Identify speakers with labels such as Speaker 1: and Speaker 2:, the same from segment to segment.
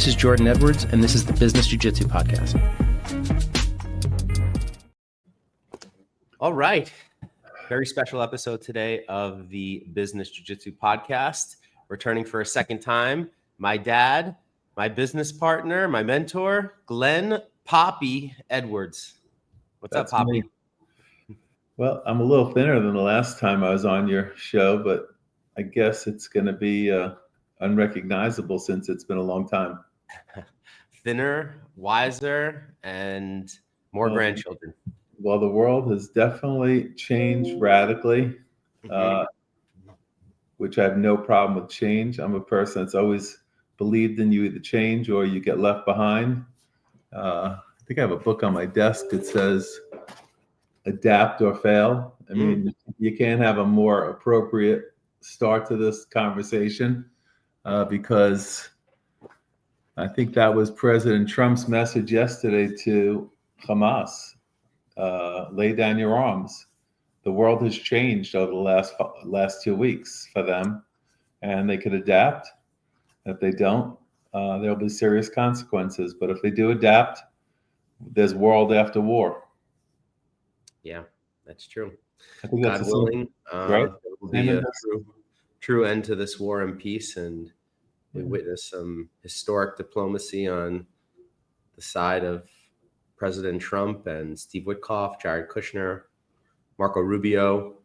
Speaker 1: This is Jordan Edwards, and this is the Business Jiu-Jitsu Podcast.
Speaker 2: All right. Very special episode today of the Business Jiu-Jitsu Podcast. Returning for a second time, my dad, my business partner, my mentor, Glenn Poppy Edwards. What's up, Poppy?
Speaker 3: Me. Well, I'm a little thinner than the last time I was on your show, but I guess it's going to be unrecognizable since it's been a long time.
Speaker 2: Thinner, wiser, and more grandchildren.
Speaker 3: Well, the world has definitely changed radically, which I have no problem with change. I'm a person that's always believed in you either change or you get left behind. I think I have a book on my desk that says adapt or fail. I mean, you can't have a more appropriate start to this conversation because I think that was President Trump's message yesterday to Hamas. Lay down your arms. The world has changed over the last 2 weeks for them, and they could adapt. If they don't, there'll be serious consequences. But if they do adapt, there's world after war.
Speaker 2: Yeah, that's true.
Speaker 3: I think
Speaker 2: God willing,
Speaker 3: right?
Speaker 2: There will be a true end to this war and peace, and we witness some historic diplomacy on the side of President Trump and Steve Witkoff, Jared Kushner, Marco Rubio,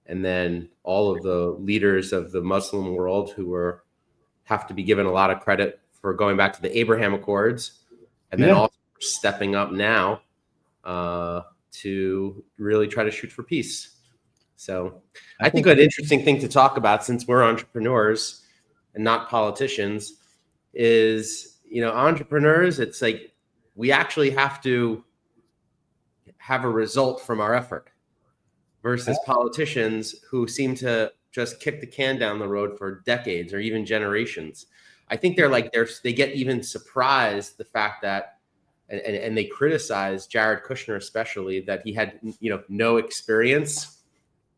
Speaker 2: and then all of the leaders of the Muslim world who have to be given a lot of credit for going back to the Abraham Accords, and then also stepping up now to really try to shoot for peace. So I think an interesting thing to talk about, since we're entrepreneurs and not politicians, is, entrepreneurs, it's like we actually have to have a result from our effort versus politicians who seem to just kick the can down the road for decades or even generations. I think they get even surprised the fact that, and they criticize Jared Kushner especially, that he had, no experience.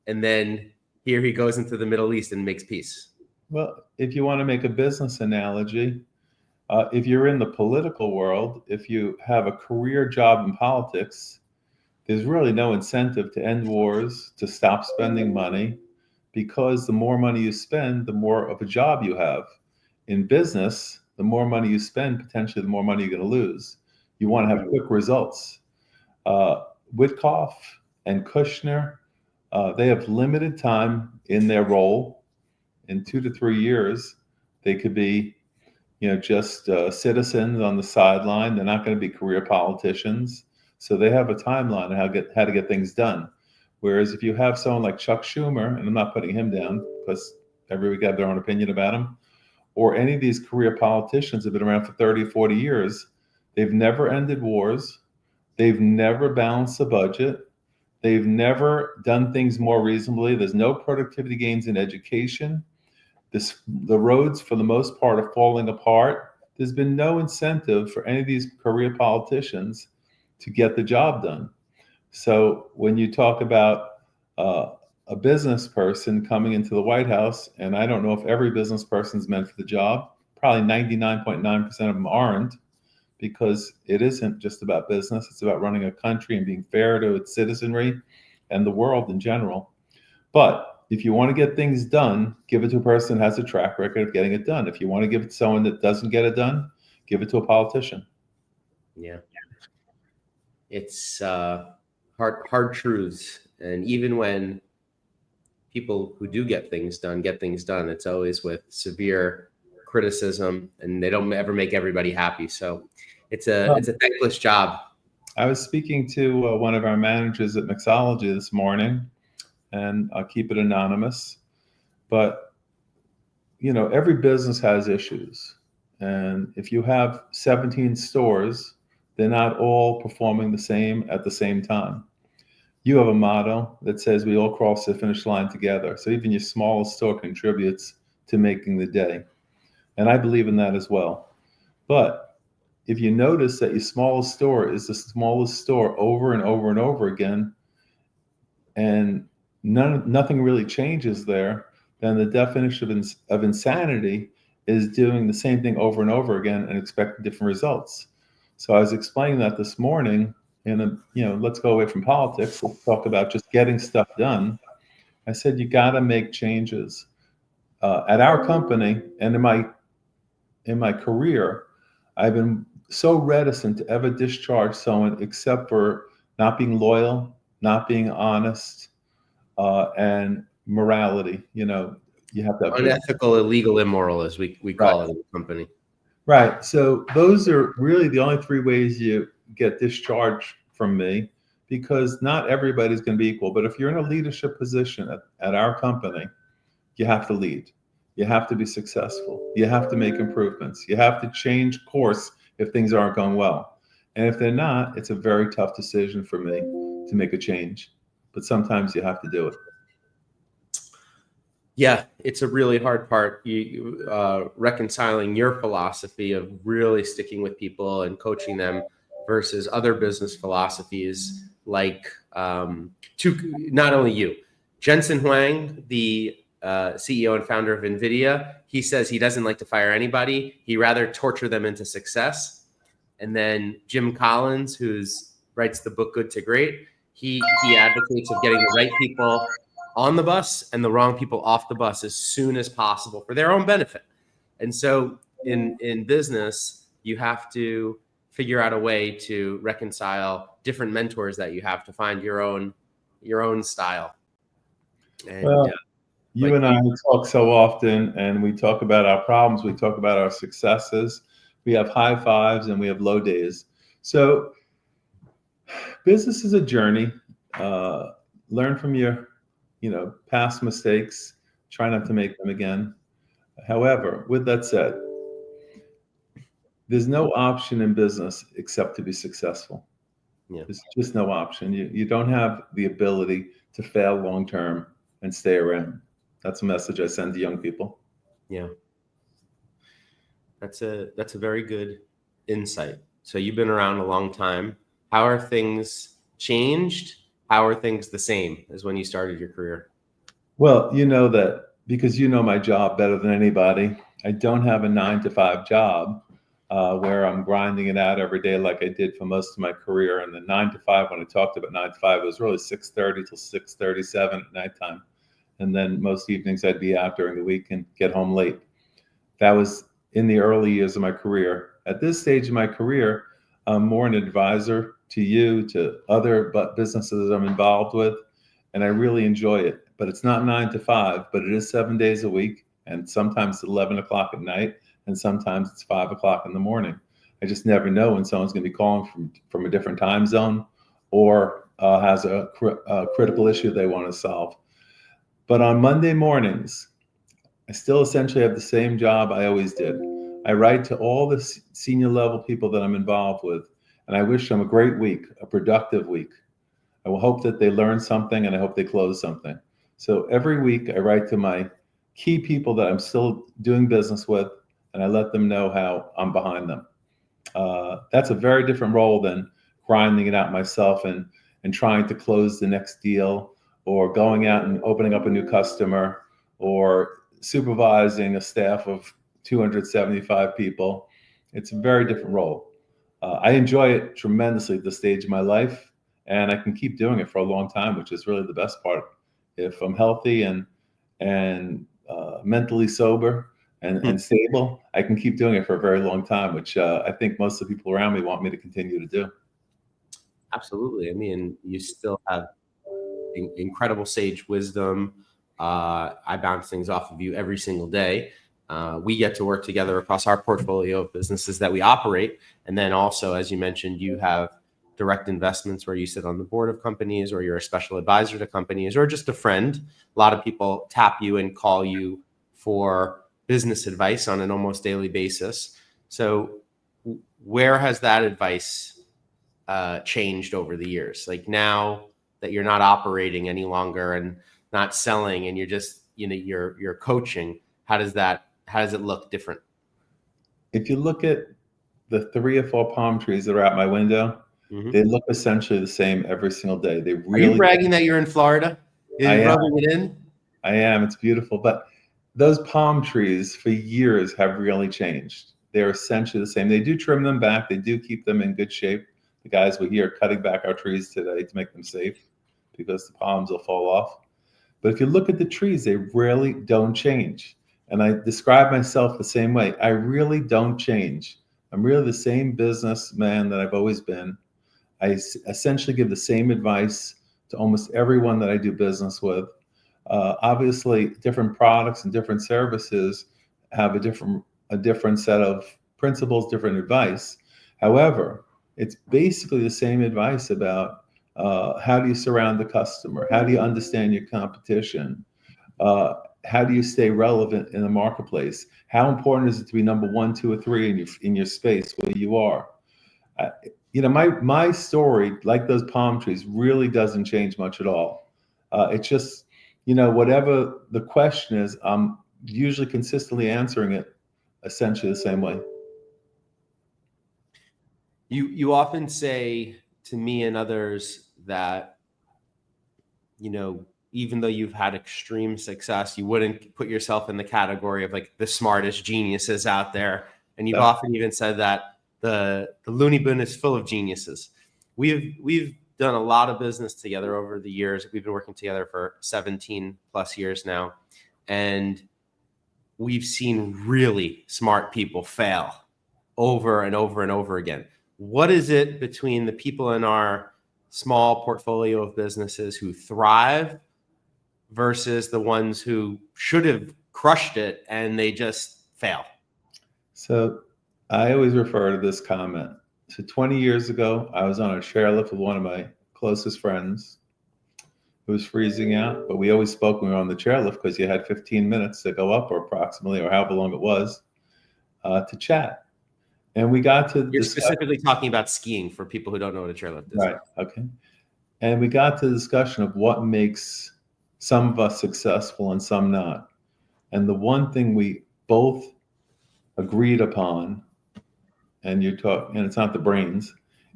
Speaker 2: And then here he goes into the Middle East and makes peace.
Speaker 3: Well, if you want to make a business analogy, if you're in the political world, if you have a career job in politics, there's really no incentive to end wars, to stop spending money, because the more money you spend, the more of a job you have. In business, the more money you spend, potentially the more money you're going to lose. You want to have quick results. Witkoff and Kushner, they have limited time in their role. In 2 to 3 years, they could be, just citizens on the sideline. They're not going to be career politicians. So they have a timeline on how to get things done. Whereas if you have someone like Chuck Schumer, and I'm not putting him down because everybody got their own opinion about him, or any of these career politicians have been around for 30, 40 years, they've never ended wars. They've never balanced the budget. They've never done things more reasonably. There's no productivity gains in education. The roads, for the most part, are falling apart. There's been no incentive for any of these career politicians to get the job done. So when you talk about a business person coming into the White House, and I don't know if every business person's meant for the job, probably 99.9% of them aren't, because it isn't just about business. It's about running a country and being fair to its citizenry and the world in general. But if you want to get things done, give it to a person that has a track record of getting it done. If you want to give it to someone that doesn't get it done, give it to a politician.
Speaker 2: Yeah. It's hard truths. And even when people who do get things done, it's always with severe criticism, and they don't ever make everybody happy. So it's a thankless job.
Speaker 3: I was speaking to one of our managers at Mixology this morning, and I'll keep it anonymous, but every business has issues. And if you have 17 stores, they're not all performing the same at the same time. You have a motto that says we all cross the finish line together. So even your smallest store contributes to making the day. And I believe in that as well. But if you notice that your smallest store is the smallest store over and over and over again, and nothing really changes there, then the definition of insanity is doing the same thing over and over again and expecting different results. So I was explaining that this morning, and let's go away from politics. Let's talk about just getting stuff done. I said, you got to make changes. At our company and in my career, I've been so reticent to ever discharge someone except for not being loyal, not being honest, and morality. You have to have
Speaker 2: Unethical, illegal, immoral, as we call it in the company.
Speaker 3: Right. So those are really the only three ways you get discharged from me, because not everybody's going to be equal. But if you're in a leadership position at our company, you have to lead. You have to be successful. You have to make improvements. You have to change course if things aren't going well. And if they're not, it's a very tough decision for me to make a change. But sometimes you have to do it.
Speaker 2: Yeah, it's a really hard part. Reconciling your philosophy of really sticking with people and coaching them versus other business philosophies like not only you, Jensen Huang, the CEO and founder of NVIDIA, he says he doesn't like to fire anybody. He rather torture them into success. And then Jim Collins, writes the book Good to Great, he advocates of getting the right people on the bus and the wrong people off the bus as soon as possible for their own benefit. And so in business, you have to figure out a way to reconcile different mentors that you have to find your own style. And
Speaker 3: you and I talk so often, and we talk about our problems, we talk about our successes. We have high fives and we have low days. So business is a journey. Learn from your past mistakes, try not to make them again. However, with that said, there's no option in business except to be successful.
Speaker 2: Yeah.
Speaker 3: There's just no option. You don't have the ability to fail long term and stay around. That's a message I send to young people.
Speaker 2: Yeah. That's a very good insight. So you've been around a long time. How are things changed? How are things the same as when you started your career?
Speaker 3: Well, you know that because you know my job better than anybody. I don't have a 9-to-5 job where I'm grinding it out every day like I did for most of my career. And the 9-to-5, when I talked about 9-to-5, it was really 6:30 till 6:37 at nighttime. And then most evenings I'd be out during the week and get home late. That was in the early years of my career. At this stage of my career, I'm more an advisor to you, to other businesses I'm involved with, and I really enjoy it. But it's not 9-to-5, but it is 7 days a week, and sometimes it's 11 o'clock at night, and sometimes it's 5 o'clock in the morning. I just never know when someone's going to be calling from a different time zone or has a critical issue they want to solve. But on Monday mornings, I still essentially have the same job I always did. I write to all the senior level people that I'm involved with, and I wish them a great week, a productive week. I will hope that they learn something, and I hope they close something. So every week I write to my key people that I'm still doing business with, and I let them know how I'm behind them. That's a very different role than grinding it out myself and trying to close the next deal, or going out and opening up a new customer, or supervising a staff of 275 people. It's a very different role. I enjoy it tremendously at this stage of my life, and I can keep doing it for a long time, which is really the best part. If I'm healthy and mentally sober and stable, I can keep doing it for a very long time, which I think most of the people around me want me to continue to do.
Speaker 2: Absolutely. I mean, you still have incredible sage wisdom. I bounce things off of you every single day. We get to work together across our portfolio of businesses that we operate. And then also, as you mentioned, you have direct investments where you sit on the board of companies, or you're a special advisor to companies, or just a friend. A lot of people tap you and call you for business advice on an almost daily basis. So where has that advice changed over the years? Like now that you're not operating any longer and not selling, and you're just, you're coaching, how does it look different?
Speaker 3: If you look at the 3 or 4 palm trees that are out my window, they look essentially the same every single day.
Speaker 2: Are you bragging that you're in Florida? Are you rubbing it in?
Speaker 3: I am. It's beautiful. But those palm trees for years have really changed. They're essentially the same. They do trim them back. They do keep them in good shape. The guys were here cutting back our trees today to make them safe because the palms will fall off. But if you look at the trees, they really don't change. And I describe myself the same way. I really don't change. I'm really the same businessman that I've always been. I essentially give the same advice to almost everyone that I do business with. Obviously, different products and different services have a different set of principles, different advice. However, it's basically the same advice about how do you surround the customer? How do you understand your competition? How do you stay relevant in the marketplace? How important is it to be number 1, 2, or 3 in your space where you are? My story, like those palm trees, really doesn't change much at all. It's just, whatever the question is, I'm usually consistently answering it essentially the same way.
Speaker 2: You often say to me and others that, even though you've had extreme success, you wouldn't put yourself in the category of like the smartest geniuses out there. And you've often even said that the loony bin is full of geniuses. We've done a lot of business together over the years. We've been working together for 17 plus years now. And we've seen really smart people fail over and over and over again. What is it between the people in our small portfolio of businesses who thrive versus the ones who should have crushed it and they just fail?
Speaker 3: So I always refer to this comment. So 20 years ago, I was on a chairlift with one of my closest friends. It was freezing out, but we always spoke when we were on the chairlift because you had 15 minutes to go up, or approximately, or however long it was, to chat. And we got to
Speaker 2: You're specifically talking about skiing for people who don't know what a chairlift is.
Speaker 3: Right. Okay. And we got to the discussion of what makes some of us successful and some not. And the one thing we both agreed upon, and it's not the brains,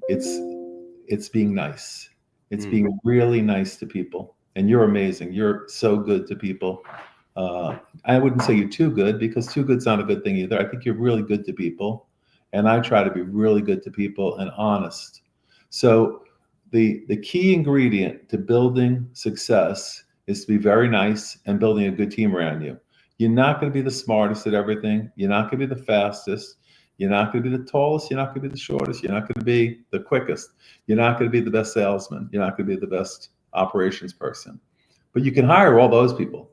Speaker 3: it's being nice. It's being really nice to people. And you're amazing. You're so good to people. I wouldn't say you're too good, because too good's not a good thing either. I think you're really good to people. And I try to be really good to people and honest. So the key ingredient to building success is to be very nice and building a good team around you. You're not going to be the smartest at everything. You're not going to be the fastest. You're not going to be the tallest. You're not going to be the shortest. You're not going to be the quickest. You're not going to be the best salesman. You're not going to be the best operations person. But you can hire all those people.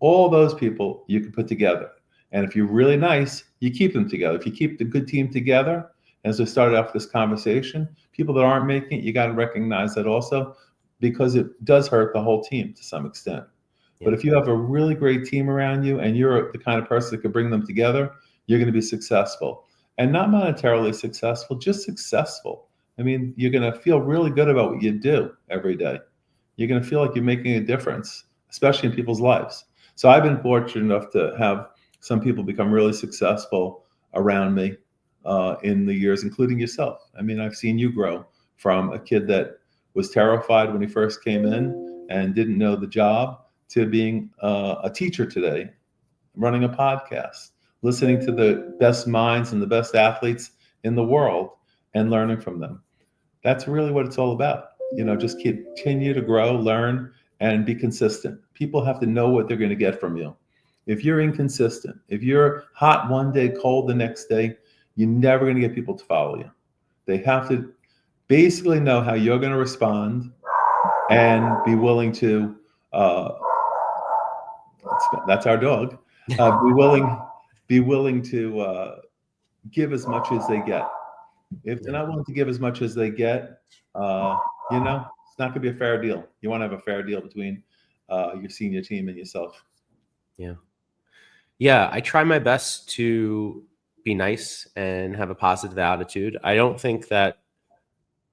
Speaker 3: All those people you can put together. And if you're really nice, you keep them together. If you keep the good team together, as we started off this conversation, people that aren't making it, you got to recognize that also, because it does hurt the whole team to some extent. Yeah. But if you have a really great team around you and you're the kind of person that can bring them together, you're going to be successful. And not monetarily successful, just successful. I mean, you're going to feel really good about what you do every day. You're going to feel like you're making a difference, especially in people's lives. So I've been fortunate enough to have some people become really successful around me in the years, including yourself. I mean, I've seen you grow from a kid that was terrified when he first came in and didn't know the job to being a teacher today, running a podcast, listening to the best minds and the best athletes in the world and learning from them. That's really what it's all about. Just continue to grow, learn, and be consistent. People have to know what they're going to get from you. If you're inconsistent, if you're hot one day, cold the next day, you're never going to get people to follow you. They have to basically know how you're going to respond and be willing to, that's our dog, be willing to give as much as they get. If they're not willing to give as much as they get, it's not going to be a fair deal. You want to have a fair deal between your senior team and yourself.
Speaker 2: Yeah, I try my best to be nice and have a positive attitude. I don't think that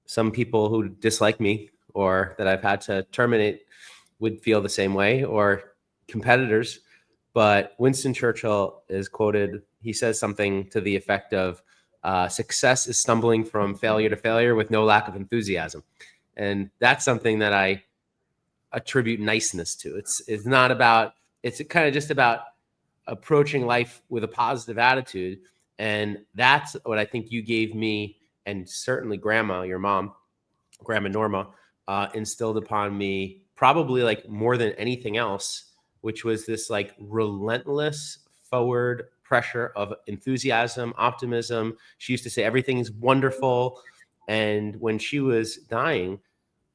Speaker 2: some people who dislike me or that I've had to terminate would feel the same way, or competitors. But Winston Churchill is quoted, he says something to the effect of, success is stumbling from failure to failure with no lack of enthusiasm. And that's something that I attribute niceness to. It's not about, it's kind of just about approaching life with a positive attitude. And that's what I think you gave me, and certainly grandma, your mom, Grandma Norma, instilled upon me probably like more than anything else, which was this like relentless forward pressure of enthusiasm, optimism. She used to say everything's wonderful. And when she was dying,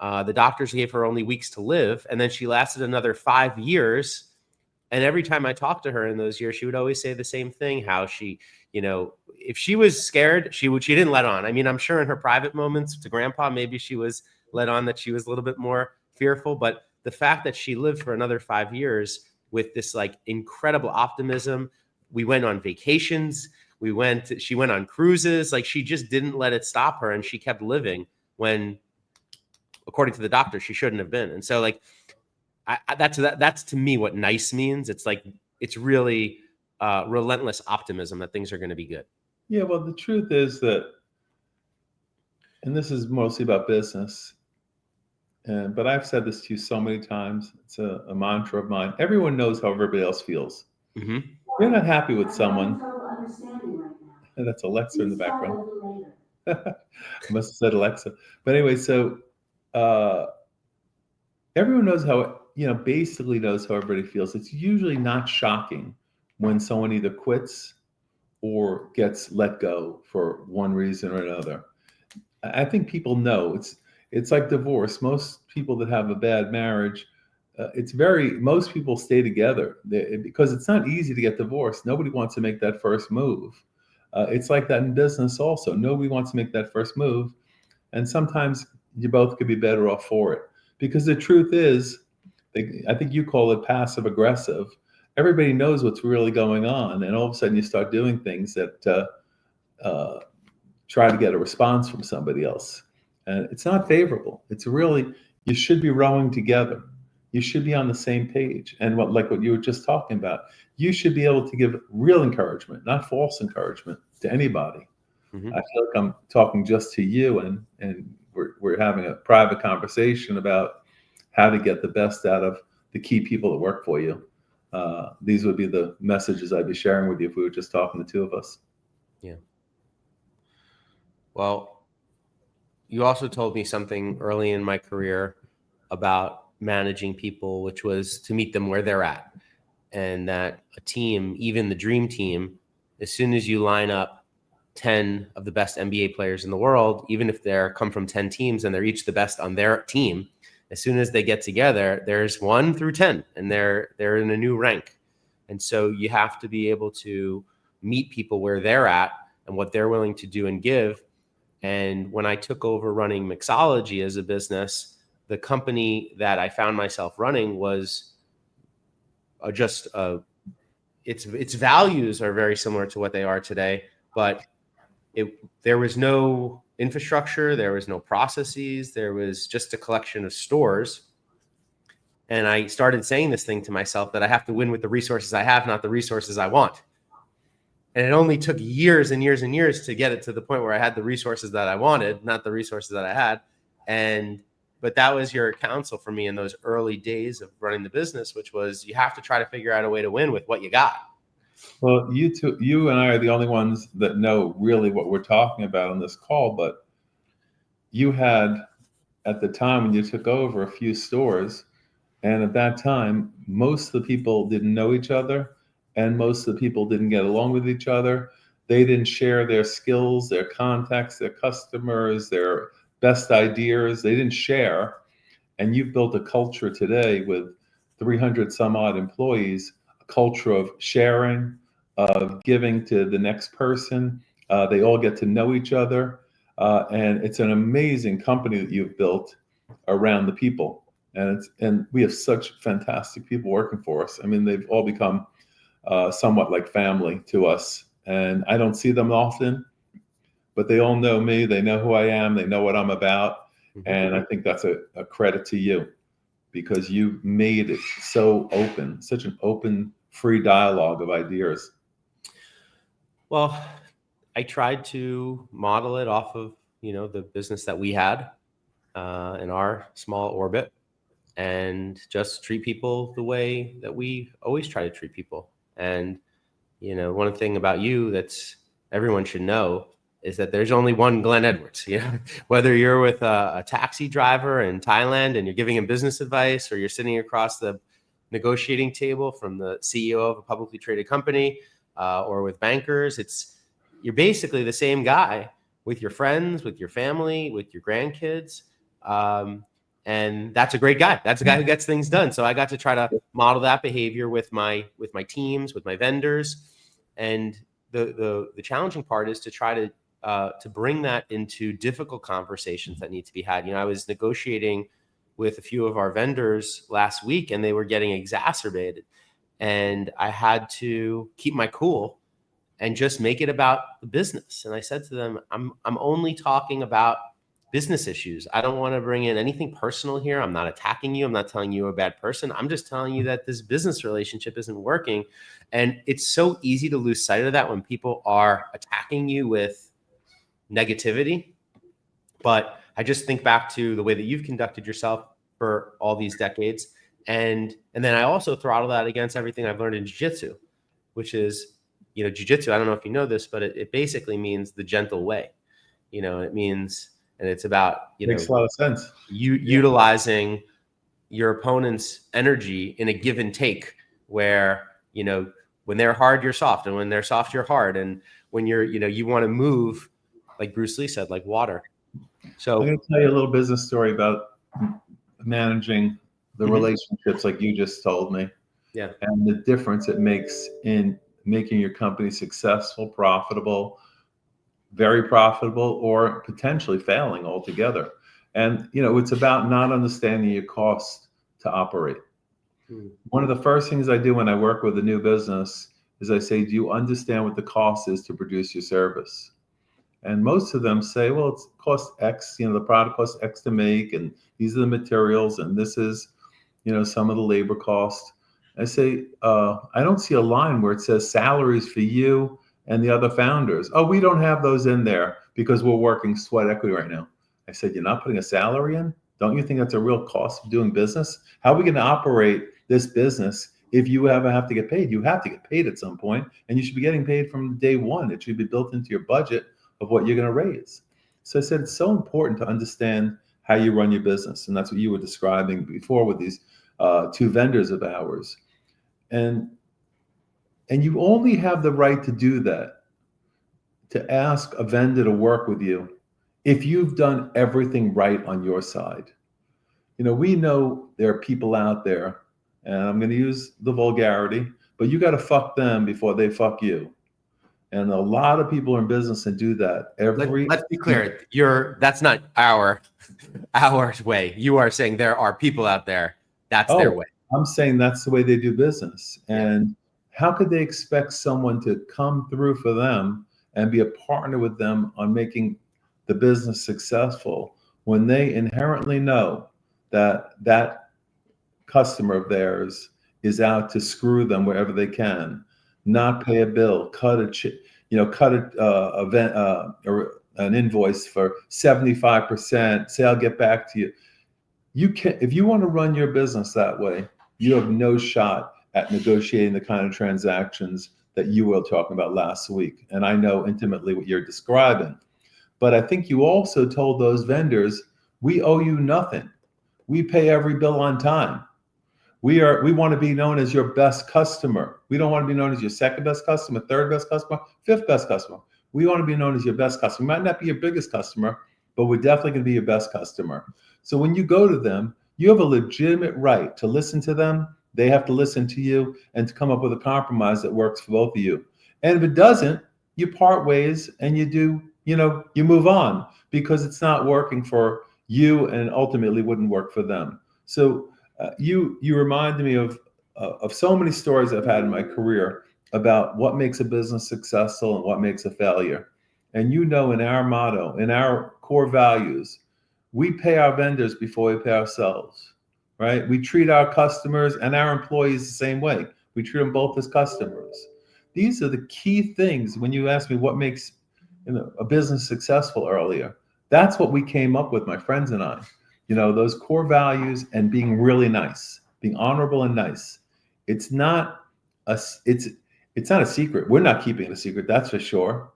Speaker 2: the doctors gave her only weeks to live. And then she lasted another 5 years. And every time I talked to her in those years, she would always say the same thing, how she, if she was scared, she didn't let on. I mean, I'm sure in her private moments to grandpa, maybe she was let on that she was a little bit more fearful, but the fact that she lived for another 5 years with this like incredible optimism. We went on vacations. She went on cruises. Like she just didn't let it stop her. And she kept living when, according to the doctor, she shouldn't have been. And so like, that's to me what nice means. It's like, it's really relentless optimism that things are going to be good.
Speaker 3: Yeah, well, the truth is that, and this is mostly about business, but I've said this to you so many times. It's a mantra of mine. Everyone knows how everybody else feels.
Speaker 2: Mm-hmm.
Speaker 3: If you're not happy with someone, and that's Alexa in the background. I must have said Alexa. But anyway, so everyone knows how, basically knows how everybody feels. It's usually not shocking when someone either quits or gets let go for one reason or another. I think people know. It's like divorce. Most people that have a bad marriage, most people stay together because it's not easy to get divorced. Nobody wants to make that first move. It's like that in business also. Nobody wants to make that first move. And sometimes you both could be better off for it. Because the truth is, I think you call it passive aggressive. Everybody knows what's really going on. And all of a sudden you start doing things that try to get a response from somebody else. And it's not favorable. It's really, you should be rowing together. You should be on the same page. And like what you were just talking about, you should be able to give real encouragement, not false encouragement to anybody. Mm-hmm. I feel like I'm talking just to you, and we're having a private conversation about how to get the best out of the key people that work for you. These would be the messages I'd be sharing with you if we were just talking, the two of us.
Speaker 2: Yeah. Well, you also told me something early in my career about managing people, which was to meet them where they're at. And that a team, even the dream team, as soon as you line up 10 of the best NBA players in the world, even if they come from 10 teams and they're each the best on their team, as soon as they get together, there's 1 through 10 and they're in a new rank. And so you have to be able to meet people where they're at and what they're willing to do and give. And when I took over running mixology as a business, the company that I found myself running was its values are very similar to what they are today, but there was no infrastructure, there was no processes, there was just a collection of stores. And I started saying this thing to myself that I have to win with the resources I have, not the resources I want. And it only took years and years and years to get it to the point where I had the resources that I wanted, not the resources that I had. But that was your counsel for me in those early days of running the business, which was you have to try to figure out a way to win with what you got.
Speaker 3: Well, you and I are the only ones that know really what we're talking about on this call, but you had, at the time when you took over, a few stores, and at that time, most of the people didn't know each other, and most of the people didn't get along with each other. They didn't share their skills, their contacts, their customers, their best ideas. They didn't share. And you've built a culture today with 300 some odd employees, a culture of sharing, of giving to the next person. They all get to know each other. And it's an amazing company that you've built around the people. And we have such fantastic people working for us. I mean, they've all become somewhat like family to us. And I don't see them often, but they all know me. They know who I am. They know what I'm about. Mm-hmm. And I think that's a credit to you, because you made it so open, such an open, free dialogue of ideas.
Speaker 2: Well, I tried to model it off of, the business that we had in our small orbit, and just treat people the way that we always try to treat people. And, one thing about you that's everyone should know is that there's only one Glenn Edwards. Whether you're with a taxi driver in Thailand and you're giving him business advice, or you're sitting across the negotiating table from the CEO of a publicly traded company, or with bankers, you're basically the same guy with your friends, with your family, with your grandkids. And that's a great guy. That's a guy who gets things done. So I got to try to model that behavior with my teams, with my vendors. And the challenging part is to try to bring that into difficult conversations that need to be had. I was negotiating with a few of our vendors last week, and they were getting exacerbated. And I had to keep my cool and just make it about the business. And I said to them, I'm only talking about business issues. I don't want to bring in anything personal here. I'm not attacking you. I'm not telling you you're a bad person. I'm just telling you that this business relationship isn't working. And it's so easy to lose sight of that when people are attacking you with negativity. But I just think back to the way that you've conducted yourself for all these decades. And then I also throttle that against everything I've learned in jiu-jitsu, which is, jiu-jitsu, I don't know if you know this, but it basically means the gentle way. It means, and it's about,
Speaker 3: Makes a lot of sense.
Speaker 2: Utilizing your opponent's energy in a give and take, where, when they're hard, you're soft, and when they're soft, you're hard. And when you're, you want to move, like Bruce Lee said, like water. So
Speaker 3: I'm going to tell you a little business story about managing the relationships, like you just told me.
Speaker 2: Yeah.
Speaker 3: And the difference it makes in making your company successful, profitable, very profitable, or potentially failing altogether. And, it's about not understanding your cost to operate. One of the first things I do when I work with a new business is I say, do you understand what the cost is to produce your service? And most of them say, well, it costs X, the product costs X to make, and these are the materials, and this is, some of the labor cost. I say, I don't see a line where it says salaries for you and the other founders. Oh, we don't have those in there because we're working sweat equity right now. I said, you're not putting a salary in? Don't you think that's a real cost of doing business? How are we going to operate this business if you ever have to get paid? You have to get paid at some point, and you should be getting paid from day one. It should be built into your budget of what you're going to raise. So I said, it's so important to understand how you run your business. And that's what you were describing before with these two vendors of ours. And you only have the right to do that, to ask a vendor to work with you, if you've done everything right on your side. We know there are people out there, and I'm going to use the vulgarity, but you got to fuck them before they fuck you. And a lot of people are in business and do that.
Speaker 2: Let's be clear. That's not our way. You are saying there are people out there. That's their way.
Speaker 3: I'm saying that's the way they do business. And how could they expect someone to come through for them and be a partner with them on making the business successful when they inherently know that customer of theirs is out to screw them wherever they can, not pay a bill, cut an invoice for 75%, say I'll get back to you. If you want to run your business that way, you have no shot at negotiating the kind of transactions that you were talking about last week. And I know intimately what you're describing. But I think you also told those vendors, we owe you nothing. We pay every bill on time. We want to be known as your best customer. We don't want to be known as your second best customer, third best customer, fifth best customer. We want to be known as your best customer. We might not be your biggest customer, but we're definitely going to be your best customer. So when you go to them, you have a legitimate right to listen to them. They have to listen to you and to come up with a compromise that works for both of you. And if it doesn't, you part ways and you move on because it's not working for you and ultimately wouldn't work for them. So you reminded me of so many stories I've had in my career about what makes a business successful and what makes a failure. And in our motto, in our core values, we pay our vendors before we pay ourselves, right? We treat our customers and our employees the same way. We treat them both as customers. These are the key things when you ask me what makes a business successful earlier. That's what we came up with, my friends and I. Those core values and being really nice, being honorable and nice. It's not It's not a secret. We're not keeping it a secret, that's for sure.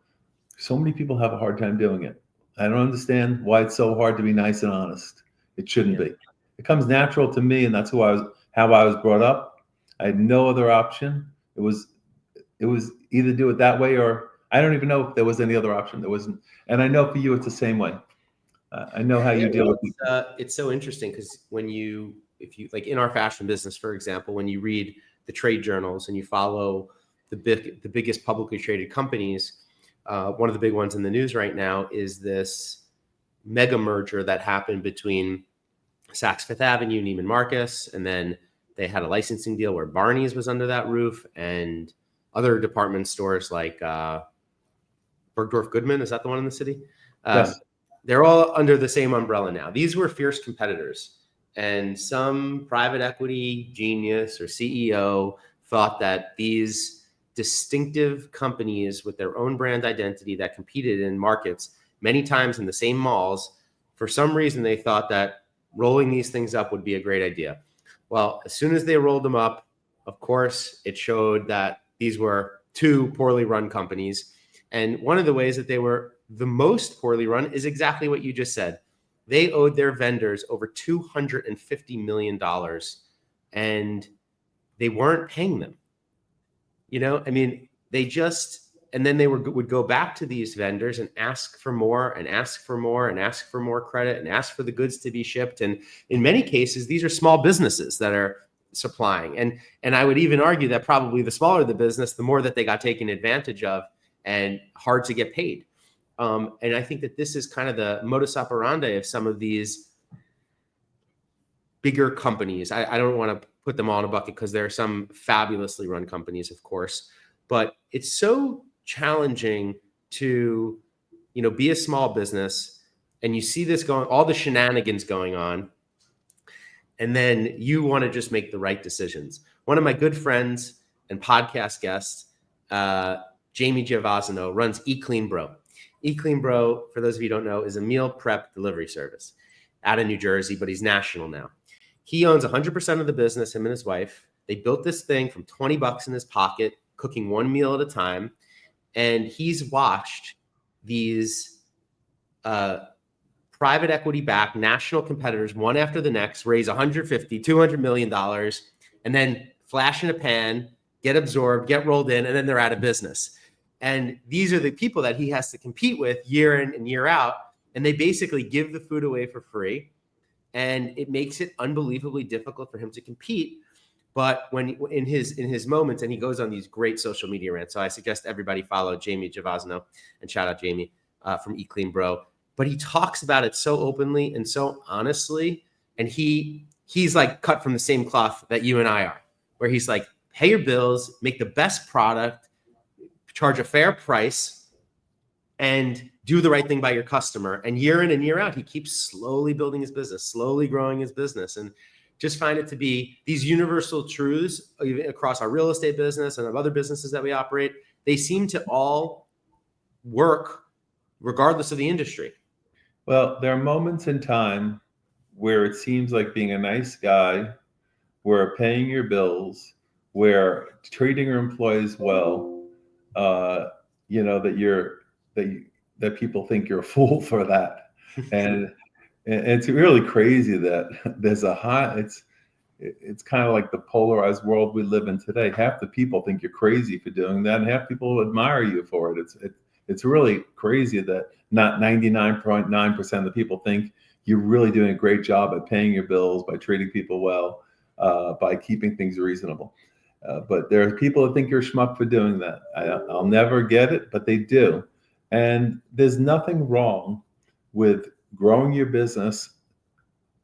Speaker 3: So many people have a hard time doing it. I don't understand why it's so hard to be nice and honest. It shouldn't be. It comes natural to me, and that's how I was brought up. I had no other option. It was either do it that way, or I don't even know if there was any other option. There wasn't. And I know for you, it's the same way. I know how you deal with it.
Speaker 2: It's so interesting because if you like in our fashion business, for example, when you read the trade journals and you follow the biggest publicly traded companies, one of the big ones in the news right now is this mega merger that happened between Saks Fifth Avenue, Neiman Marcus, and then they had a licensing deal where Barney's was under that roof, and other department stores like Bergdorf Goodman, is that the one in the city?
Speaker 3: Yes.
Speaker 2: They're all under the same umbrella now. These were fierce competitors, and some private equity genius or CEO thought that these distinctive companies with their own brand identity that competed in markets many times in the same malls, for some reason they thought that rolling these things up would be a great idea. Well, as soon as they rolled them up, of course, it showed that these were two poorly run companies. And one of the ways that they were the most poorly run is exactly what you just said. They owed their vendors over $250 million and they weren't paying them. You know, I mean, and then they would go back to these vendors and ask for more and ask for more and ask for more credit and ask for the goods to be shipped. And in many cases, these are small businesses that are supplying. And I would even argue that probably the smaller the business, the more that they got taken advantage of and hard to get paid. And I think that this is kind of the modus operandi of some of these bigger companies. I don't want to put them all in a bucket because there are some fabulously run companies, of course, but it's so challenging to, be a small business and you see this going, all the shenanigans going on, and then you want to just make the right decisions. One of my good friends and podcast guests, Jamie Giavazano, runs eClean Bro. eClean Bro, for those of you who don't know, is a meal prep delivery service out of New Jersey, but he's national now. He owns 100% of the business, him and his wife. They built this thing from $20 in his pocket, cooking one meal at a time. And he's watched these private equity-backed national competitors, one after the next, raise $150, $200 million, and then flash in a pan, get absorbed, get rolled in, and then they're out of business. And these are the people that he has to compete with year in and year out. And they basically give the food away for free. And it makes it unbelievably difficult for him to compete. But when in his moments, and he goes on these great social media rants. So I suggest everybody follow Jamie Giavazano, and shout out Jamie from eClean Bro. But he talks about it so openly and so honestly. And he's like cut from the same cloth that you and I are, where he's like, pay your bills, make the best product, charge a fair price, and do the right thing by your customer. And year in and year out, he keeps slowly building his business, slowly growing his business. And just find it to be these universal truths across our real estate business and of other businesses that we operate. They seem to all work regardless of the industry.
Speaker 3: Well, there are moments in time where it seems like being a nice guy, where paying your bills, where treating your employees well, that people think you're a fool for that. And it's really crazy that there's it's kind of like the polarized world we live in today. Half the people think you're crazy for doing that, and half people admire you for it. It's really crazy that not 99.9% of the people think you're really doing a great job at paying your bills, by treating people well, by keeping things reasonable. But there are people that think you're a schmuck for doing that. I'll never get it, but they do. And there's nothing wrong with growing your business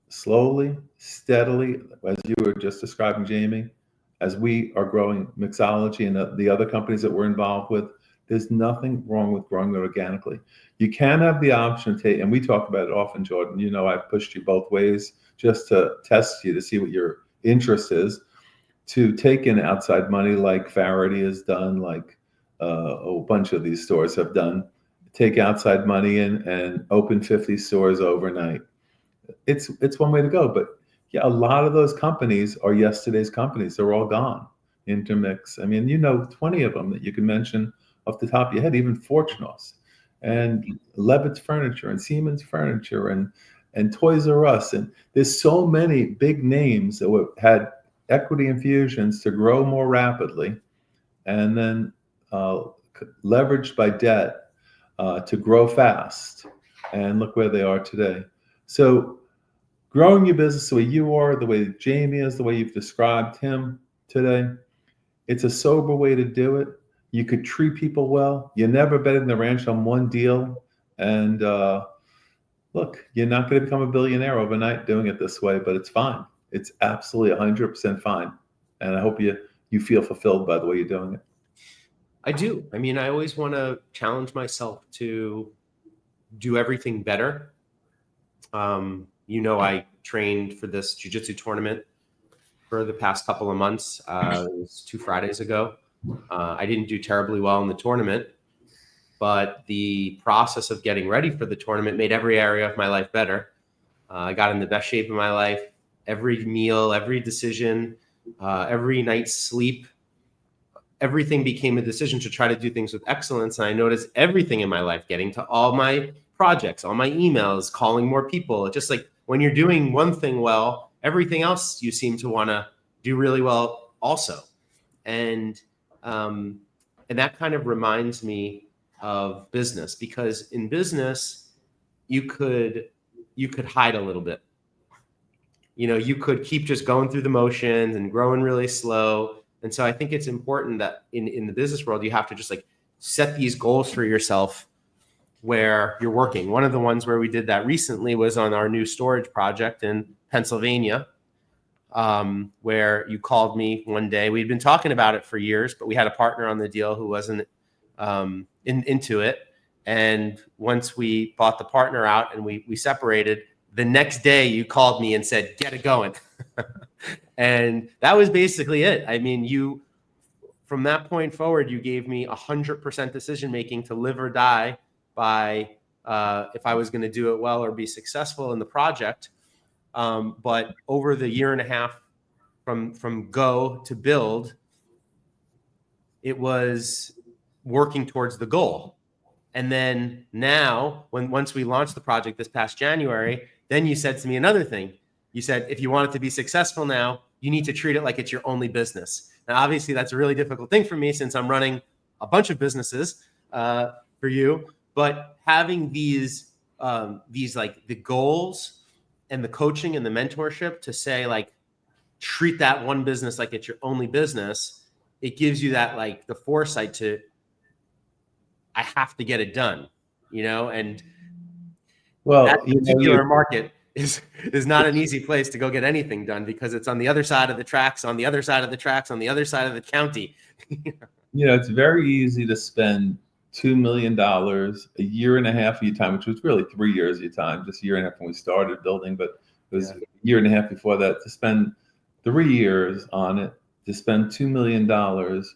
Speaker 3: slowly, steadily, as you were just describing, Jamie, as we are growing Mixology and the other companies that we're involved with. There's nothing wrong with growing it organically. You can have the option to take, and we talk about it often, Jordan, I've pushed you both ways just to test you to see what your interest is, to take in outside money like Faraday has done, like a bunch of these stores have done, take outside money in and open 50 stores overnight. It's one way to go. But yeah, a lot of those companies are yesterday's companies. They're all gone. Intermix. I mean, 20 of them that you can mention off the top of your head, even Fortunos and Levitt's Furniture and Siemens Furniture and Toys R Us. And there's so many big names that had equity infusions to grow more rapidly, and then leveraged by debt to grow fast. And look where they are today. So growing your business the way you are, the way Jamie is, the way you've described him today, it's a sober way to do it. You could treat people well. You're never betting the ranch on one deal. And look, you're not going to become a billionaire overnight doing it this way, but it's fine. It's absolutely 100% fine. And I hope you feel fulfilled by the way you're doing it.
Speaker 2: I do. I mean, I always want to challenge myself to do everything better. I trained for this jiu-jitsu tournament for the past couple of months. It was 2 Fridays ago. I didn't do terribly well in the tournament, but the process of getting ready for the tournament made every area of my life better. I got in the best shape of my life. Every meal, every decision, every night's sleep, everything became a decision to try to do things with excellence. And I noticed everything in my life, getting to all my projects, all my emails, calling more people. It's just like when you're doing one thing well, everything else you seem to want to do really well also. And that kind of reminds me of business, because in business, you could hide a little bit. You could keep just going through the motions and growing really slow. And so I think it's important that in the business world, you have to just like set these goals for yourself where you're working. One of the ones where we did that recently was on our new storage project in Pennsylvania, where you called me one day. We'd been talking about it for years, but we had a partner on the deal who wasn't into it. And once we bought the partner out and we separated, the next day you called me and said, get it going. And that was basically it. I mean, from that point forward, you gave me 100% decision-making to live or die by if I was going to do it well or be successful in the project. But over the year and a half from go to build, it was working towards the goal. And then now, once we launched the project this past January, then you said to me another thing. You said, if you want it to be successful now, you need to treat it like it's your only business. Now, obviously, that's a really difficult thing for me since I'm running a bunch of businesses for you. But having these like the goals and the coaching and the mentorship to say, like, treat that one business like it's your only business, it gives you that, like, the foresight to, I have to get it done, and that particular market is not an easy place to go get anything done, because it's on the other side of the tracks, on the other side of the tracks, on the other side of the county.
Speaker 3: It's very easy to spend $2 million a year and a half of your time, which was really 3 years of your time, just a year and a half when we started building, but it was a year and a half before that, to spend 3 years on it, to spend $2 million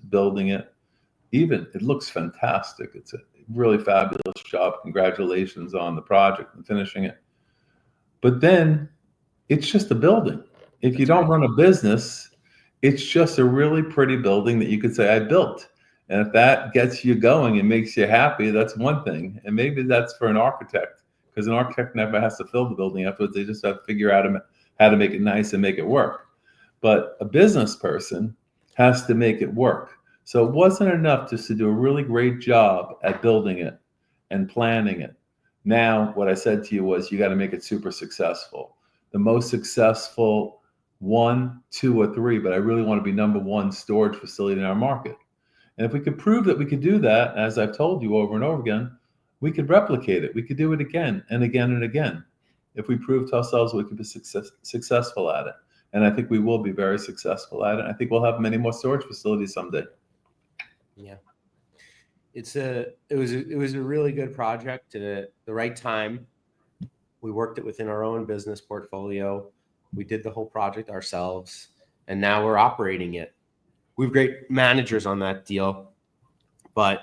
Speaker 3: building it. Even it looks fantastic. It's a really fabulous job. Congratulations on the project and finishing it. But then it's just a building. If you don't run a business, it's just a really pretty building that you could say, I built. And if that gets you going and makes you happy, that's one thing. And maybe that's for an architect, because an architect never has to fill the building afterwards. They just have to figure out how to make it nice and make it work. But a business person has to make it work. So it wasn't enough just to do a really great job at building it and planning it. Now, what I said to you was, you got to make it super successful. The most successful 1, 2, or 3, but I really want to be number 1 storage facility in our market. And if we could prove that we could do that, as I've told you over and over again, we could replicate it. We could do it again and again and again. If we prove to ourselves we could be successful at it. And I think we will be very successful at it. I think we'll have many more storage facilities someday.
Speaker 2: Yeah. It was a really good project at the right time. We worked it within our own business portfolio. We did the whole project ourselves, and now we're operating it. We have great managers on that deal, but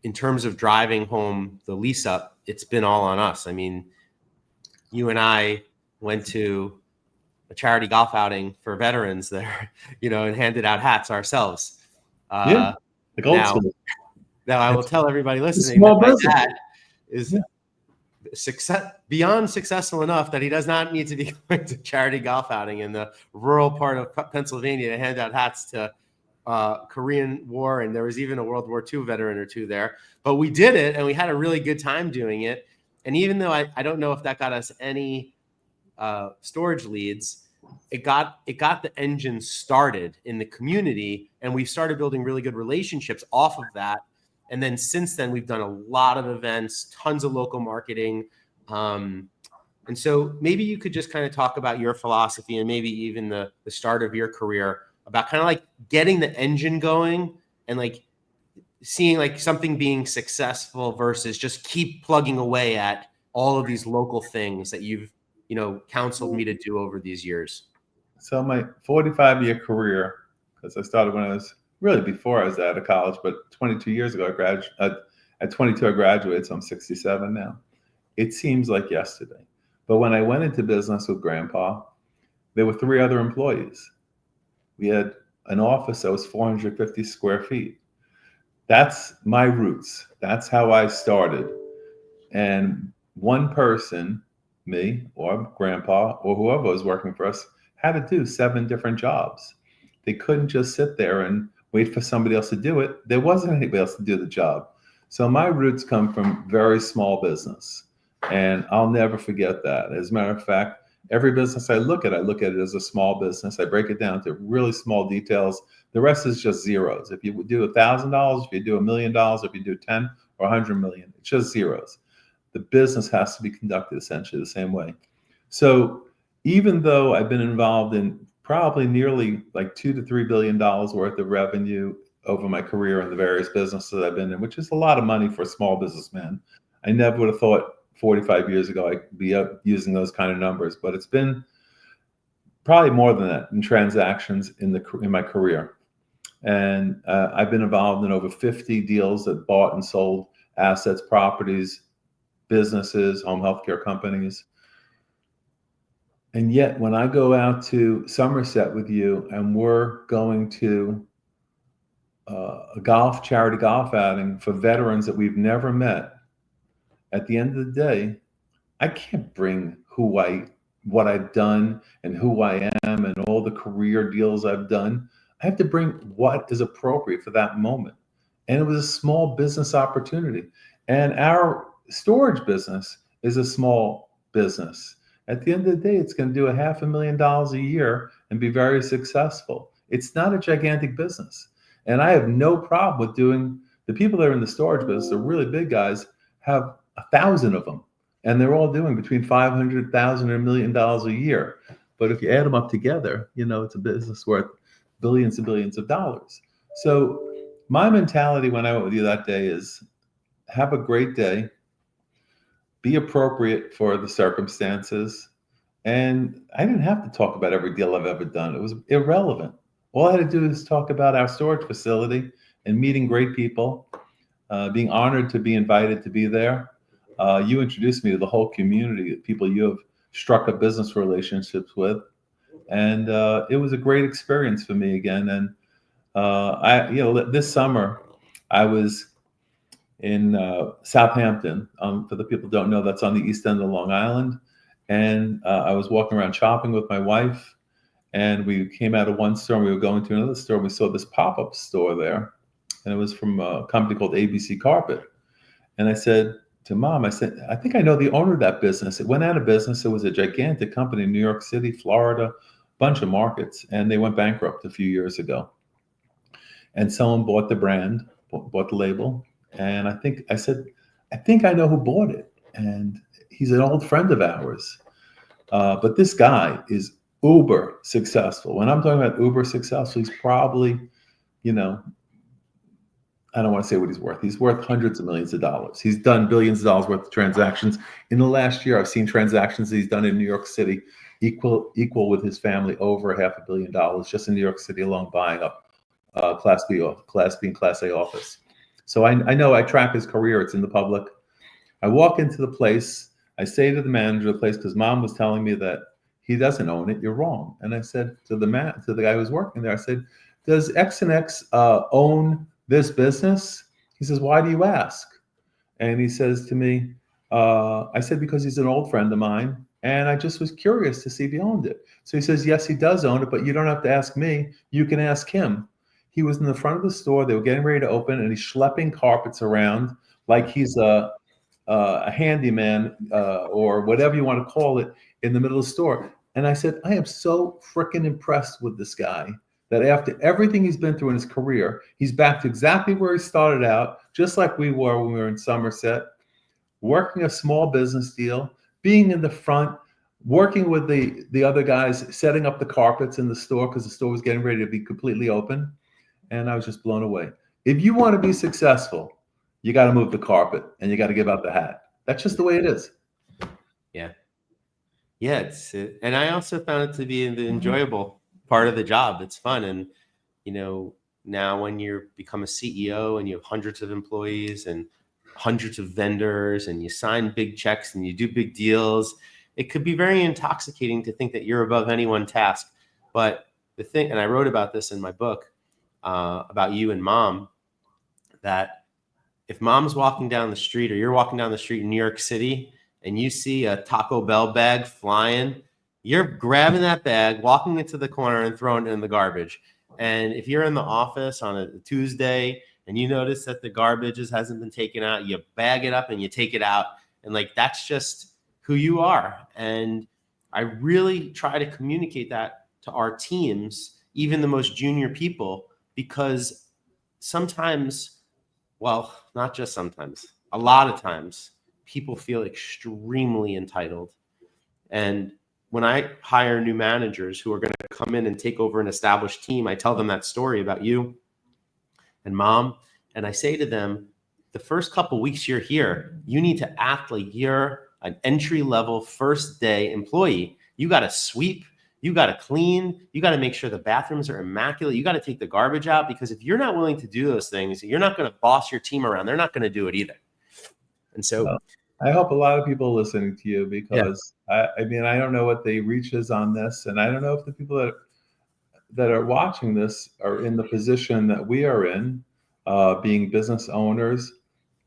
Speaker 2: in terms of driving home the lease up, it's been all on us. I mean, you and I went to a charity golf outing for veterans there, and handed out hats ourselves.
Speaker 3: Like old
Speaker 2: Now,
Speaker 3: school.
Speaker 2: now I will tell everybody listening
Speaker 3: small
Speaker 2: that my
Speaker 3: business.
Speaker 2: dad is beyond successful enough that he does not need to be going to charity golf outing in the rural part of Pennsylvania to hand out hats to Korean War, and there was even a World War II veteran or two there. But we did it, and we had a really good time doing it. And even though I don't know if that got us any storage leads, it got the engine started in the community, and we started building really good relationships off of that. And then since then, we've done a lot of events, tons of local marketing. And so maybe you could just kind of talk about your philosophy and maybe even the start of your career about kind of like getting the engine going and like seeing like something being successful versus just keep plugging away at all of these local things that you've, counseled me to do over these years.
Speaker 3: So my 45-year career, because I started when I was really before I was out of college, but 22 years ago, at 22, I graduated, so I'm 67 now. It seems like yesterday. But when I went into business with Grandpa, there were 3 other employees. We had an office that was 450 square feet. That's my roots. That's how I started. And one person, me or Grandpa or whoever was working for us, had to do 7 different jobs. They couldn't just sit there and wait for somebody else to do it. There wasn't anybody else to do the job. So my roots come from very small business. And I'll never forget that. As a matter of fact, every business I look at it as a small business. I break it down to really small details. The rest is just zeros. If you do $1,000, if you do $1 million, if you do 10 or 100 million, it's just zeros. The business has to be conducted essentially the same way. So even though I've been involved in probably nearly like $2 to $3 billion worth of revenue over my career in the various businesses I've been in, which is a lot of money for a small businessman, I never would have thought 45 years ago I'd be up using those kind of numbers, but it's been probably more than that in transactions in my career. And I've been involved in over 50 deals that bought and sold assets, properties, businesses, home healthcare companies. And yet when I go out to Somerset with you and we're going to a charity golf outing for veterans that we've never met, at the end of the day, I can't bring what I've done and who I am and all the career deals I've done. I have to bring what is appropriate for that moment. And it was a small business opportunity. And our storage business is a small business. At the end of the day, it's going to do $500,000 a year and be very successful. It's not a gigantic business. And I have no problem with doing, the people that are in the storage business, the really big guys, have 1,000 of them. And they're all doing between $500,000 and $1 million a year. But if you add them up together, it's a business worth billions and billions of dollars. So my mentality when I went with you that day is have a great day, be appropriate for the circumstances. And I didn't have to talk about every deal I've ever done. It was irrelevant. All I had to do is talk about our storage facility and meeting great people, being honored to be invited to be there. You introduced me to the whole community of people you have struck up business relationships with. And it was a great experience for me again. And this summer I was in Southampton. For the people who don't know, that's on the east end of Long Island. And I was walking around shopping with my wife, and we came out of one store and we were going to another store. And we saw this pop-up store there, and it was from a company called ABC Carpet. And I said to Mom, I think I know the owner of that business. It went out of business. It was a gigantic company in New York City, Florida, bunch of markets, and they went bankrupt a few years ago. And someone bought the brand, bought the label. And I think I know who bought it. And he's an old friend of ours. But this guy is uber successful. When I'm talking about uber successful, he's probably, I don't want to say what he's worth. He's worth hundreds of millions of dollars. He's done billions of dollars worth of transactions. In the last year, I've seen transactions that he's done in New York City equal with his family over $500 million just in New York City alone, buying up Class B and Class A office. So I know I track his career. It's in the public. I walk into the place. I say to the manager of the place, because Mom was telling me that He doesn't own it. You're wrong. And I said to the guy who was working there, I said, does X and X own this business? He says, why do you ask? And he says to me, I said, because he's an old friend of mine. And I just was curious to see if he owned it. So he says, yes, he does own it, but you don't have to ask me. You can ask him. He was in the front of the store. They were getting ready to open, and he's schlepping carpets around like he's a handyman or whatever you want to call it in the middle of the store. And I said, I am so freaking impressed with this guy that after everything he's been through in his career, he's back to exactly where he started out, just like we were when we were in Somerset, working a small business deal, being in the front, working with the other guys, setting up the carpets in the store because the store was getting ready to be completely open. And I was just blown away. If you want to be successful, you got to move the carpet and you got to give out the hat. That's just the way it is.
Speaker 2: Yeah. Yeah. And I also found it to be the enjoyable part of the job. It's fun. And, now when you become a CEO and you have hundreds of employees and hundreds of vendors and you sign big checks and you do big deals, it could be very intoxicating to think that you're above any one task. But the thing, and I wrote about this in my book about you and mom, that if mom's walking down the street or you're walking down the street in New York City and you see a Taco Bell bag flying, you're grabbing that bag, walking it to the corner and throwing it in the garbage. And if you're in the office on a Tuesday and you notice that the garbage hasn't been taken out, you bag it up and you take it out. And that's just who you are. And I really try to communicate that to our teams, even the most junior people, because sometimes, well, not just sometimes, a lot of times people feel extremely entitled. And when I hire new managers who are going to come in and take over an established team, I tell them that story about you and mom. And I say to them, the first couple weeks you're here, you need to act like you're an entry-level first day employee. You got to sweep, you got to clean, you got to make sure the bathrooms are immaculate. You got to take the garbage out, because if you're not willing to do those things, you're not going to boss your team around. They're not going to do it either. And so
Speaker 3: I hope a lot of people are listening to you, because I mean, I don't know what the reach is on this. And I don't know if the people that are watching this are in the position that we are in, being business owners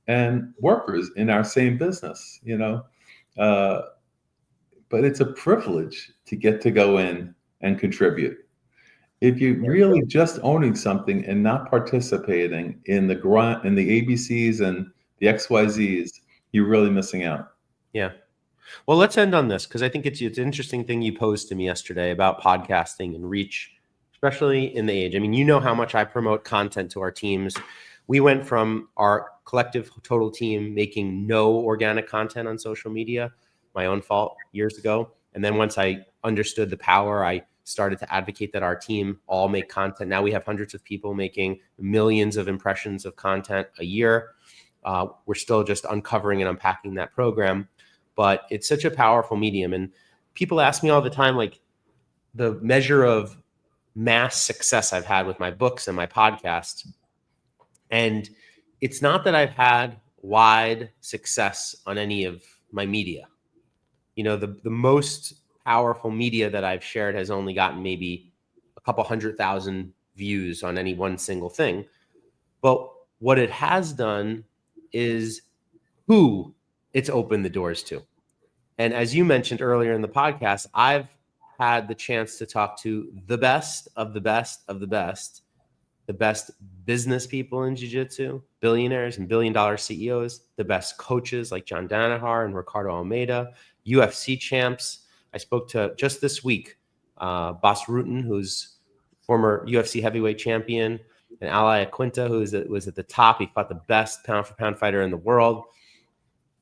Speaker 3: and workers in our same business, but it's a privilege to get to go in and contribute. If you're really just owning something and not participating in the grunt and the ABCs and the XYZs, you're really missing out.
Speaker 2: Yeah. Well, let's end on this, because I think it's an interesting thing you posed to me yesterday about podcasting and reach, especially in the age. I mean, you know how much I promote content to our teams. We went from our collective total team making no organic content on social media, my own fault, years ago. And then once I understood the power, I started to advocate that our team all make content. Now we have hundreds of people making millions of impressions of content a year. We're still just uncovering and unpacking that program, but it's such a powerful medium. And people ask me all the time, the measure of mass success I've had with my books and my podcasts. And it's not that I've had wide success on any of my media. The most powerful media that I've shared has only gotten maybe a couple 100,000 views on any one single thing. But what it has done is who it's opened the doors to. And as you mentioned earlier in the podcast, I've had the chance to talk to the best of the best of the best business people in jiu-jitsu, billionaires and billion-dollar CEOs, the best coaches like John Danaher and Ricardo Almeida, UFC champs. I spoke to just this week, Bas Rutten, who's former UFC heavyweight champion, and Ali Aquinta, who was at the top. He fought the best pound-for-pound fighter in the world.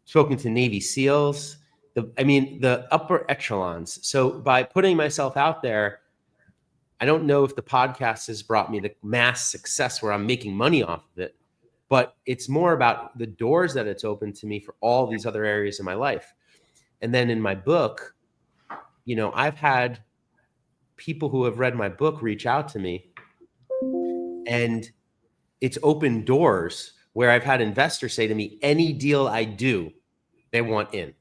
Speaker 2: Spoken to Navy SEALs, the upper echelons. So by putting myself out there, I don't know if the podcast has brought me the mass success where I'm making money off of it, but it's more about the doors that it's opened to me for all these other areas of my life. And then in my book, I've had people who have read my book reach out to me, and it's opened doors where I've had investors say to me, any deal I do, they want in.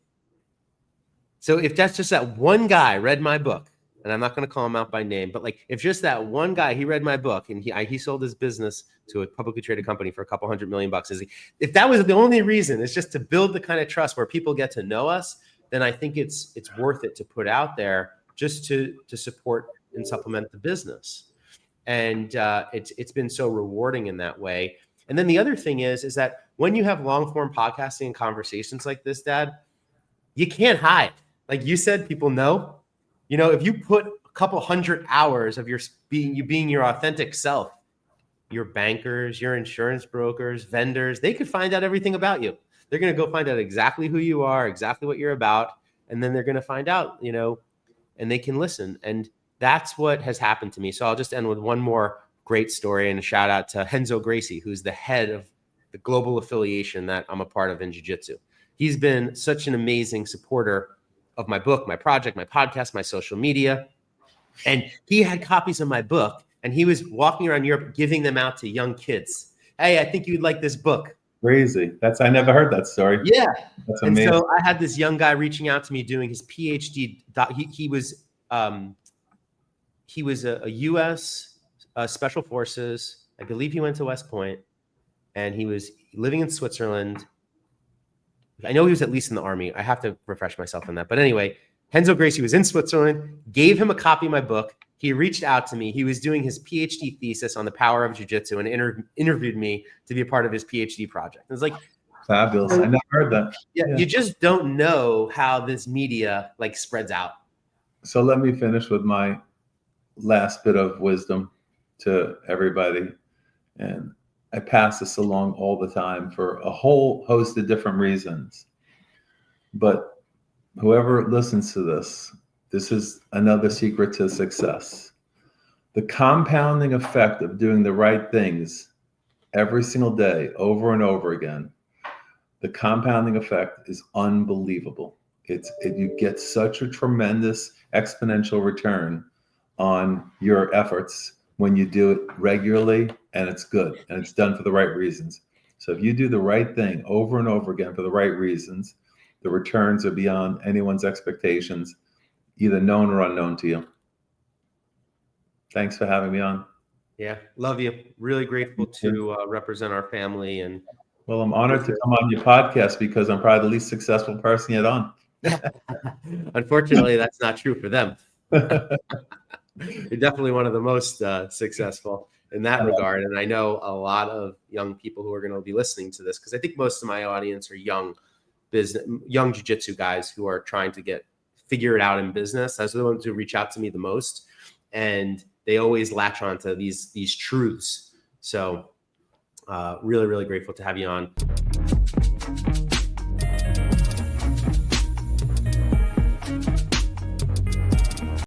Speaker 2: So if that's just that one guy read my book, and I'm not going to call him out by name, but like if just that one guy, he read my book and he sold his business to a publicly traded company for a couple $100 million bucks. If that was the only reason, it's just to build the kind of trust where people get to know us, then I think it's worth it to put out there just to support and supplement the business. And it's been so rewarding in that way. And then the other thing is that when you have long form podcasting and conversations like this, Dad, you can't hide. Like you said, people know. You know, if you put a couple 100 hours of your being your authentic self, your bankers, your insurance brokers, vendors, they could find out everything about you. They're going to go find out exactly who you are, exactly what you're about, and then they're going to find out, you know, and they can listen. And that's what has happened to me. So I'll just end with one more great story and a shout out to Renzo Gracie, who's the head of the global affiliation that I'm a part of in Jiu-Jitsu. He's been such an amazing supporter of my book, my project, my podcast, my social media. And he had copies of my book and he was walking around Europe giving them out to young kids. Hey, I think you'd like this book.
Speaker 3: Crazy. I never heard that story.
Speaker 2: Yeah.
Speaker 3: That's amazing.
Speaker 2: And so I had this young guy reaching out to me doing his PhD. He was a U.S. Special Forces. I believe he went to West Point and he was living in Switzerland. I know he was at least in the army. I have to refresh myself on that. But anyway, Renzo Gracie was in Switzerland, gave him a copy of my book. He reached out to me. He was doing his PhD thesis on the power of jiu-jitsu and interviewed me to be a part of his PhD project. It was like
Speaker 3: fabulous. I never heard that.
Speaker 2: Yeah, you just don't know how this media like spreads out.
Speaker 3: So let me finish with my last bit of wisdom to everybody. And I pass this along all the time for a whole host of different reasons. But whoever listens to this is another secret to success. The compounding effect of doing the right things every single day, over and over again, the compounding effect is unbelievable. You get such a tremendous exponential return on your efforts when you do it regularly and it's good and it's done for the right reasons. So if you do the right thing over and over again for the right reasons, the returns are beyond anyone's expectations, either known or unknown to you. Thanks for having me on.
Speaker 2: Yeah, love you. Really grateful to represent our family. And
Speaker 3: well, I'm honored to come on your podcast because I'm probably the least successful person yet on.
Speaker 2: Unfortunately, that's not true for them. You're definitely one of the most successful in that regard. And I know a lot of young people who are going to be listening to this, because I think most of my audience are young jiu-jitsu guys who are trying to figure it out in business. Those are the ones who reach out to me the most. And they always latch on to these truths. So really, really grateful to have you on.